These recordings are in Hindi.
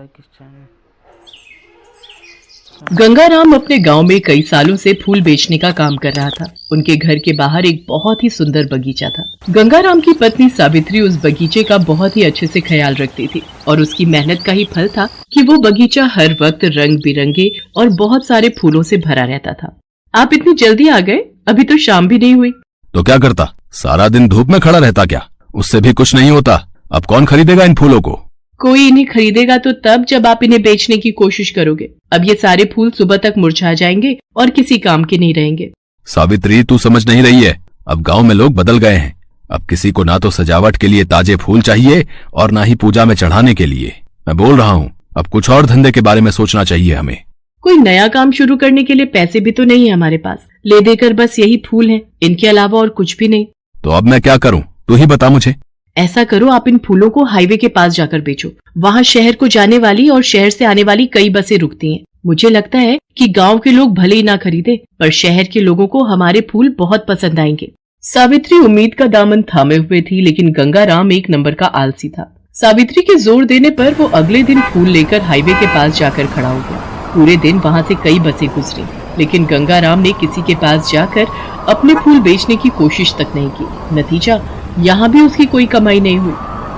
पाकिस्तान। गंगाराम अपने गांव में कई सालों से फूल बेचने का काम कर रहा था। उनके घर के बाहर एक बहुत ही सुंदर बगीचा था। गंगाराम की पत्नी सावित्री उस बगीचे का बहुत ही अच्छे से ख्याल रखती थी और उसकी मेहनत का ही फल था कि वो बगीचा हर वक्त रंग बिरंगे और बहुत सारे फूलों से भरा रहता था। आप इतनी जल्दी आ गए? अभी तो शाम भी नहीं हुई। तो क्या करता, सारा दिन धूप में खड़ा रहता क्या? उससे भी कुछ नहीं होता। अब कौन खरीदेगा इन फूलों को? कोई इन्हें खरीदेगा तो तब जब आप इन्हें बेचने की कोशिश करोगे। अब ये सारे फूल सुबह तक मुरझा जाएंगे और किसी काम के नहीं रहेंगे। सावित्री, तू समझ नहीं रही है। अब गांव में लोग बदल गए हैं। अब किसी को ना तो सजावट के लिए ताजे फूल चाहिए और ना ही पूजा में चढ़ाने के लिए। मैं बोल रहा हूँ, अब कुछ और धंधे के बारे में सोचना चाहिए हमें। कोई नया काम शुरू करने के लिए पैसे भी तो नहीं है हमारे पास। ले देकर बस यही फूल हैं, इनके अलावा और कुछ भी नहीं। तो अब मैं क्या करूँ, तू ही बता मुझे। ऐसा करो, आप इन फूलों को हाईवे के पास जाकर बेचो। वहाँ शहर को जाने वाली और शहर से आने वाली कई बसें रुकती हैं। मुझे लगता है कि गांव के लोग भले ही ना खरीदे, पर शहर के लोगों को हमारे फूल बहुत पसंद आएंगे। सावित्री उम्मीद का दामन थामे हुए थी, लेकिन गंगाराम एक नंबर का आलसी था। सावित्री के जोर देने पर वो अगले दिन फूल लेकर हाईवे के पास जाकर खड़ा हो गया। पूरे दिन वहाँ से कई बसें गुजरी, लेकिन गंगाराम ने किसी के पास जाकर अपने फूल बेचने की कोशिश तक नहीं की। नतीजा, यहाँ भी उसकी कोई कमाई नहीं हुई।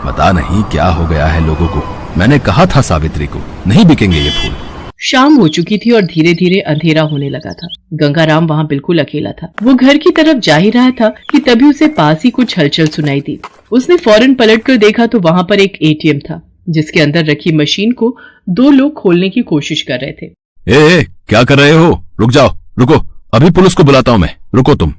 पता नहीं क्या हो गया है लोगों को। मैंने कहा था सावित्री को, नहीं बिकेंगे ये फूल। शाम हो चुकी थी और धीरे धीरे अंधेरा होने लगा था। गंगाराम वहाँ बिल्कुल अकेला था। वो घर की तरफ जा ही रहा था कि तभी उसे पास ही कुछ हलचल सुनाई दी। उसने फौरन पलटकर देखा तो वहाँ पर एक एटीएम था, जिसके अंदर रखी मशीन को दो लोग खोलने की कोशिश कर रहे थे। ए, क्या कर रहे हो? रुक जाओ, रुको, अभी पुलिस को बुलाता हूँ मैं, रुको तुम।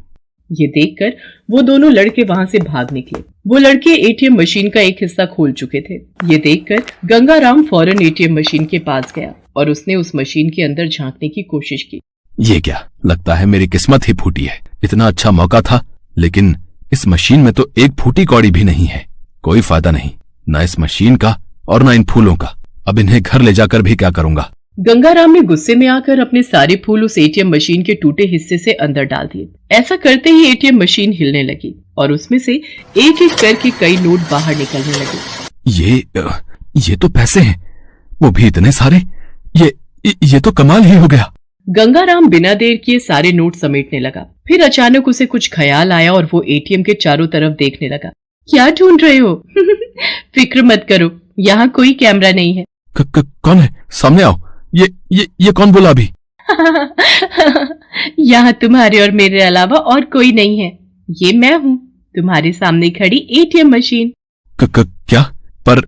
ये देखकर वो दोनों लड़के वहाँ से भाग निकले। वो लड़के एटीएम मशीन का एक हिस्सा खोल चुके थे। ये देखकर गंगाराम फौरन एटीएम मशीन के पास गया और उसने उस मशीन के अंदर झांकने की कोशिश की। ये क्या, लगता है मेरी किस्मत ही फूटी है। इतना अच्छा मौका था, लेकिन इस मशीन में तो एक फूटी कौड़ी भी नहीं है। कोई फायदा नहीं, ना इस मशीन का और ना इन फूलों का। अब इन्हें घर ले जाकर भी क्या करूंगा। गंगाराम ने गुस्से में आकर अपने सारे फूल उस एटीएम मशीन के टूटे हिस्से से अंदर डाल दिए। ऐसा करते ही एटीएम मशीन हिलने लगी और उसमें से एक एक करके कई नोट बाहर निकलने लगे। ये तो पैसे हैं, वो भी इतने सारे। ये तो कमाल ही हो गया। गंगाराम बिना देर किए सारे नोट समेटने लगा। फिर अचानक उसे कुछ ख्याल आया और वो एटीएम के चारों तरफ देखने लगा। क्या ढूंढ रहे हो? फिक्र मत करो, यहाँ कोई कैमरा नहीं है। कौन है? सामने आओ। ये कौन बोला अभी? यहाँ तुम्हारे और मेरे अलावा और कोई नहीं है। ये मैं हूँ, तुम्हारे सामने खड़ी एटीएम मशीन। क्या? पर